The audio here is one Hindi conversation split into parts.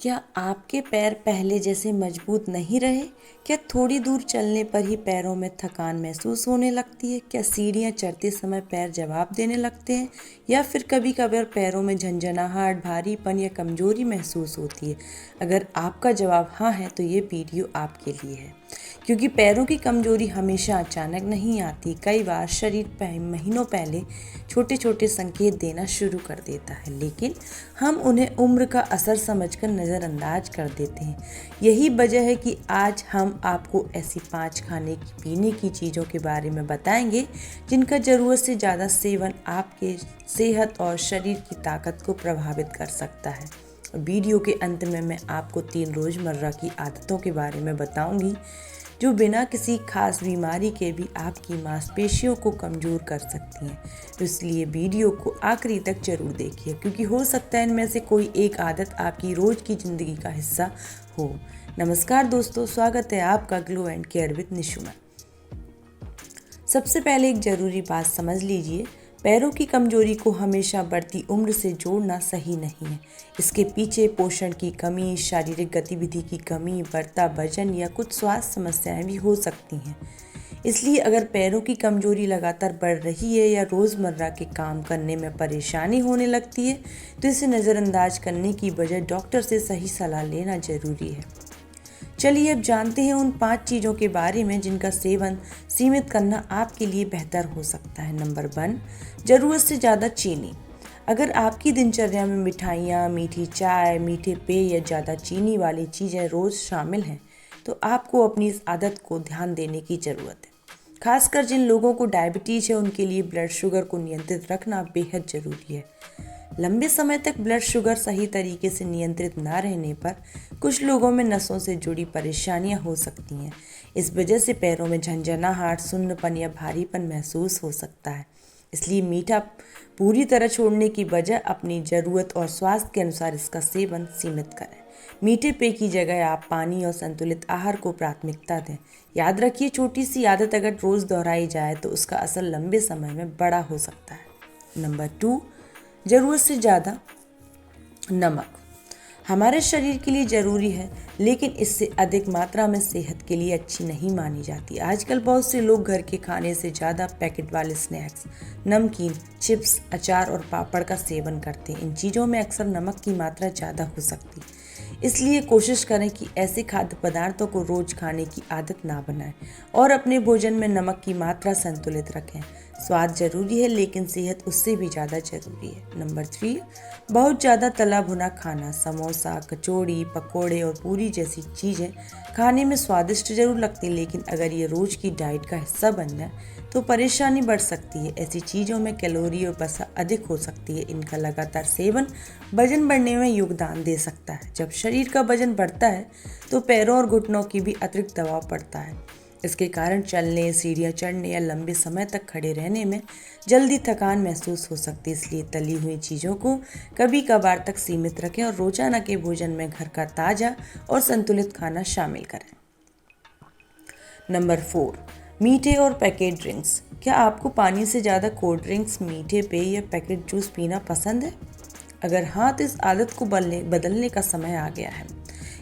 क्या आपके पैर पहले जैसे मजबूत नहीं रहे? क्या थोड़ी दूर चलने पर ही पैरों में थकान महसूस होने लगती है? क्या सीढ़ियाँ चढ़ते समय पैर जवाब देने लगते हैं? या फिर कभी कभार पैरों में झंझनाहट, भारीपन या कमजोरी महसूस होती है? अगर आपका जवाब हाँ है तो ये वीडियो आपके लिए है, क्योंकि पैरों की कमजोरी हमेशा अचानक नहीं आती। कई बार शरीर महीनों पहले छोटे छोटे संकेत देना शुरू कर देता है, लेकिन हम उन्हें उम्र का असर समझकर नज़रअंदाज कर देते हैं। यही वजह है कि आज हम आपको ऐसी 5 खाने की पीने की चीज़ों के बारे में बताएंगे जिनका ज़रूरत से ज़्यादा सेवन आपके सेहत और शरीर की ताकत को प्रभावित कर सकता है। वीडियो के अंत में मैं आपको 3 रोज़मर्रा की आदतों के बारे में बताऊंगी जो बिना किसी खास बीमारी के भी आपकी मांसपेशियों को कमज़ोर कर सकती हैं। तो इसलिए वीडियो को आखिरी तक जरूर देखिए, क्योंकि हो सकता है इनमें से कोई एक आदत आपकी रोज़ की ज़िंदगी का हिस्सा हो। नमस्कार दोस्तों, स्वागत है आपका glow and care with Nishu में। सबसे पहले एक ज़रूरी बात समझ लीजिए, पैरों की कमजोरी को हमेशा बढ़ती उम्र से जोड़ना सही नहीं है। इसके पीछे पोषण की कमी, शारीरिक गतिविधि की कमी, बढ़ता वजन या कुछ स्वास्थ्य समस्याएं भी हो सकती हैं। इसलिए अगर पैरों की कमजोरी लगातार बढ़ रही है या रोज़मर्रा के काम करने में परेशानी होने लगती है, तो इसे नज़रअंदाज करने की बजाय डॉक्टर से सही सलाह लेना ज़रूरी है। चलिए अब जानते हैं उन 5 चीज़ों के बारे में जिनका सेवन सीमित करना आपके लिए बेहतर हो सकता है। नंबर 1, ज़रूरत से ज़्यादा चीनी। अगर आपकी दिनचर्या में मिठाइयाँ, मीठी चाय, मीठे पेय या ज़्यादा चीनी वाली चीज़ें रोज़ शामिल हैं, तो आपको अपनी इस आदत को ध्यान देने की ज़रूरत है। खासकर जिन लोगों को डायबिटीज़ है, उनके लिए ब्लड शुगर को नियंत्रित रखना बेहद ज़रूरी है। लंबे समय तक ब्लड शुगर सही तरीके से नियंत्रित ना रहने पर कुछ लोगों में नसों से जुड़ी परेशानियां हो सकती हैं। इस वजह से पैरों में झंझनाहट, सुन्नपन या भारीपन महसूस हो सकता है। इसलिए मीठा पूरी तरह छोड़ने की बजाय अपनी ज़रूरत और स्वास्थ्य के अनुसार इसका सेवन सीमित करें। मीठे पेय की जगह आप पानी और संतुलित आहार को प्राथमिकता दें। याद रखिए, छोटी सी आदत अगर रोज़ दोहराई जाए तो उसका असर लंबे समय में बड़ा हो सकता है। नंबर 2, ज़रूरत से ज़्यादा नमक। हमारे शरीर के लिए ज़रूरी है, लेकिन इससे अधिक मात्रा में सेहत के लिए अच्छी नहीं मानी जाती। आजकल बहुत से लोग घर के खाने से ज़्यादा पैकेट वाले स्नैक्स, नमकीन, चिप्स, अचार और पापड़ का सेवन करते हैं। इन चीज़ों में अक्सर नमक की मात्रा ज़्यादा हो सकती है। इसलिए कोशिश करें कि ऐसे खाद्य पदार्थों को रोज़ खाने की आदत ना बनाएं और अपने भोजन में नमक की मात्रा संतुलित रखें। स्वाद जरूरी है, लेकिन सेहत उससे भी ज़्यादा जरूरी है। नंबर 3, बहुत ज़्यादा तला भुना खाना। समोसा, कचौड़ी, पकोड़े और पूरी जैसी चीज़ें खाने में स्वादिष्ट जरूर लगती, लेकिन अगर ये रोज़ की डाइट का हिस्सा बन जाए तो परेशानी बढ़ सकती है। ऐसी चीज़ों में कैलोरी और वसा अधिक हो सकती है। इनका लगातार सेवन वजन बढ़ने में योगदान दे सकता है। जब शरीर का वजन बढ़ता है तो पैरों और घुटनों की भी अतिरिक्त दबाव पड़ता है। इसके कारण चलने, सीढ़ियाँ चढ़ने या लंबे समय तक खड़े रहने में जल्दी थकान महसूस हो सकती है। इसलिए तली हुई चीज़ों को कभी कभार तक सीमित रखें और रोजाना के भोजन में घर का ताज़ा और संतुलित खाना शामिल करें। नंबर 4, मीठे और पैकेट ड्रिंक्स। क्या आपको पानी से ज़्यादा कोल्ड ड्रिंक्स, मीठे पेय या पैकेट जूस पीना पसंद है? अगर हाँ, तो इस आदत को बदलने का समय आ गया है।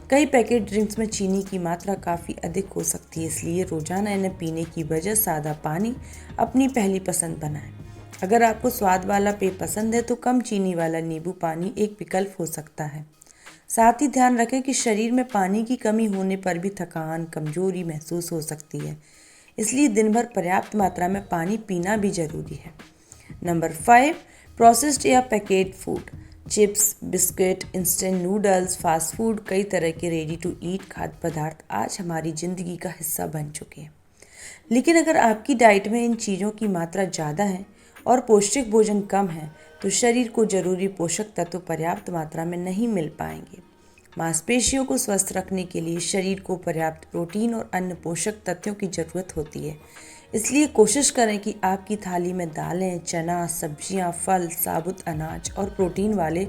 कई पैकेट ड्रिंक्स में चीनी की मात्रा काफ़ी अधिक हो सकती है, इसलिए रोजाना इन्हें पीने की बजाय सादा पानी अपनी पहली पसंद बनाएं। अगर आपको स्वाद वाला पेय पसंद है तो कम चीनी वाला नींबू पानी एक विकल्प हो सकता है। साथ ही ध्यान रखें कि शरीर में पानी की कमी होने पर भी थकान, कमजोरी महसूस हो सकती है। इसलिए दिन भर पर्याप्त मात्रा में पानी पीना भी जरूरी है। नंबर 5, प्रोसेस्ड या packet food. Chips, biscuit, instant noodles, fast food, कई तरह के रेडी टू ईट खाद्य पदार्थ आज हमारी ज़िंदगी का हिस्सा बन चुके हैं। लेकिन अगर आपकी डाइट में इन चीज़ों की मात्रा ज़्यादा है और पौष्टिक भोजन कम है, तो शरीर को जरूरी पोषक तत्व पर्याप्त मात्रा में नहीं मिल पाएंगे। मांसपेशियों को स्वस्थ रखने के लिए शरीर को पर्याप्त प्रोटीन और अन्य पोषक तत्वों की ज़रूरत होती है। इसलिए कोशिश करें कि आपकी थाली में दालें, चना, सब्जियां, फल, साबुत अनाज और प्रोटीन वाले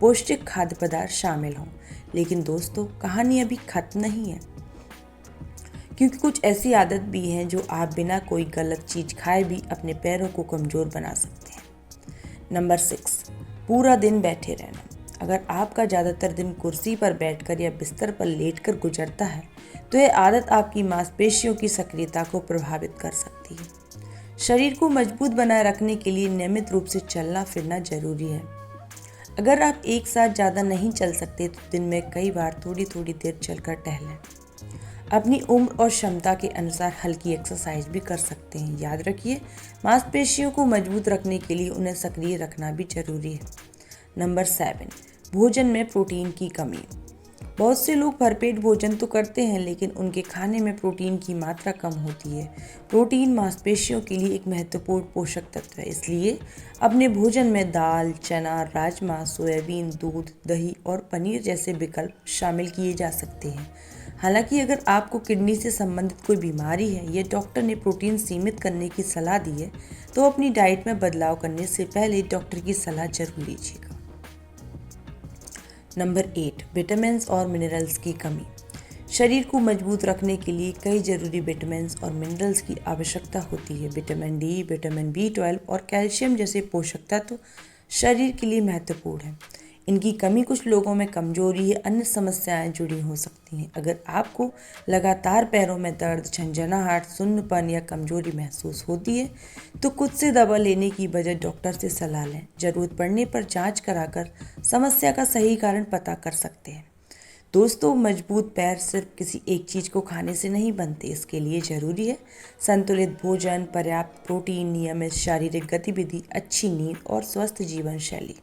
पौष्टिक खाद्य पदार्थ शामिल हों। लेकिन दोस्तों, कहानी अभी खत्म नहीं है, क्योंकि कुछ ऐसी आदत भी हैं जो आप बिना कोई गलत चीज़ खाए भी अपने पैरों को कमज़ोर बना सकते हैं। नंबर 6, पूरा दिन बैठे रहना। अगर आपका ज़्यादातर दिन कुर्सी पर बैठकर या बिस्तर पर लेटकर गुजरता है तो यह आदत आपकी मांसपेशियों की सक्रियता को प्रभावित कर सकती है। शरीर को मजबूत बनाए रखने के लिए नियमित रूप से चलना फिरना जरूरी है। अगर आप एक साथ ज़्यादा नहीं चल सकते तो दिन में कई बार थोड़ी थोड़ी देर चलकर टहलें। अपनी उम्र और क्षमता के अनुसार हल्की एक्सरसाइज भी कर सकते हैं। याद रखिए, मांसपेशियों को मजबूत रखने के लिए उन्हें सक्रिय रखना भी जरूरी है। नंबर 7, भोजन में प्रोटीन की कमी। बहुत से लोग भरपेट भोजन तो करते हैं लेकिन उनके खाने में प्रोटीन की मात्रा कम होती है। प्रोटीन मांसपेशियों के लिए एक महत्वपूर्ण पोषक तत्व है, इसलिए अपने भोजन में दाल, चना, राजमा, सोयाबीन, दूध, दही और पनीर जैसे विकल्प शामिल किए जा सकते हैं। हालांकि अगर आपको किडनी से संबंधित कोई बीमारी है या डॉक्टर ने प्रोटीन सीमित करने की सलाह दी है तो अपनी डाइट में बदलाव करने से पहले डॉक्टर की सलाह जरूर लीजिएगा। नंबर 8, विटामिन और मिनरल्स की कमी। शरीर को मजबूत रखने के लिए कई जरूरी विटामिन और मिनरल्स की आवश्यकता होती है। विटामिन डी, विटामिन B12 और कैल्शियम जैसे पोषक तत्व शरीर के लिए महत्वपूर्ण हैं। इनकी कमी कुछ लोगों में कमजोरी या अन्य समस्याएं जुड़ी हो सकती हैं। अगर आपको लगातार पैरों में दर्द, झंझनाहट, सुन्नपन या कमजोरी महसूस होती है तो खुद से दवा लेने की बजाय डॉक्टर से सलाह लें। जरूरत पड़ने पर जांच कराकर समस्या का सही कारण पता कर सकते हैं। दोस्तों, मजबूत पैर सिर्फ किसी एक चीज़ को खाने से नहीं बनते। इसके लिए ज़रूरी है संतुलित भोजन, पर्याप्त प्रोटीन, नियमित शारीरिक गतिविधि, अच्छी नींद और स्वस्थ जीवन शैली।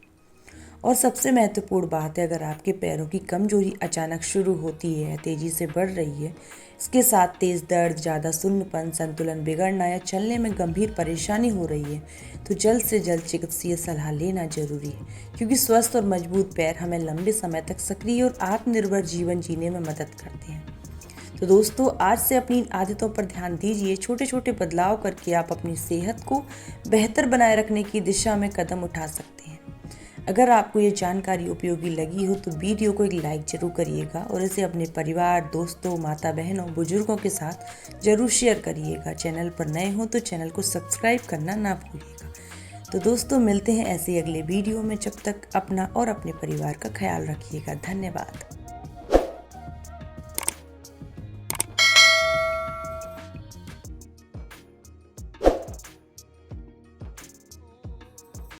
और सबसे महत्वपूर्ण बात है, अगर आपके पैरों की कमजोरी अचानक शुरू होती है, तेज़ी से बढ़ रही है, इसके साथ तेज़ दर्द, ज़्यादा सुन्नपन, संतुलन बिगड़ना या चलने में गंभीर परेशानी हो रही है तो जल्द से जल्द चिकित्सकीय सलाह लेना जरूरी है, क्योंकि स्वस्थ और मजबूत पैर हमें लंबे समय तक सक्रिय और आत्मनिर्भर जीवन जीने में मदद करते हैं। तो दोस्तों, आज से अपनी आदतों पर ध्यान दीजिए। छोटे छोटे बदलाव करके आप अपनी सेहत को बेहतर बनाए रखने की दिशा में कदम उठा सकते हैं। अगर आपको ये जानकारी उपयोगी लगी हो तो वीडियो को एक लाइक जरूर करिएगा और इसे अपने परिवार, दोस्तों, माता बहनों, बुजुर्गों के साथ जरूर शेयर करिएगा। चैनल पर नए हो तो चैनल को सब्सक्राइब करना ना भूलिएगा। तो दोस्तों, मिलते हैं ऐसे अगले वीडियो में। जब तक अपना और अपने परिवार का ख्याल रखिएगा। धन्यवाद।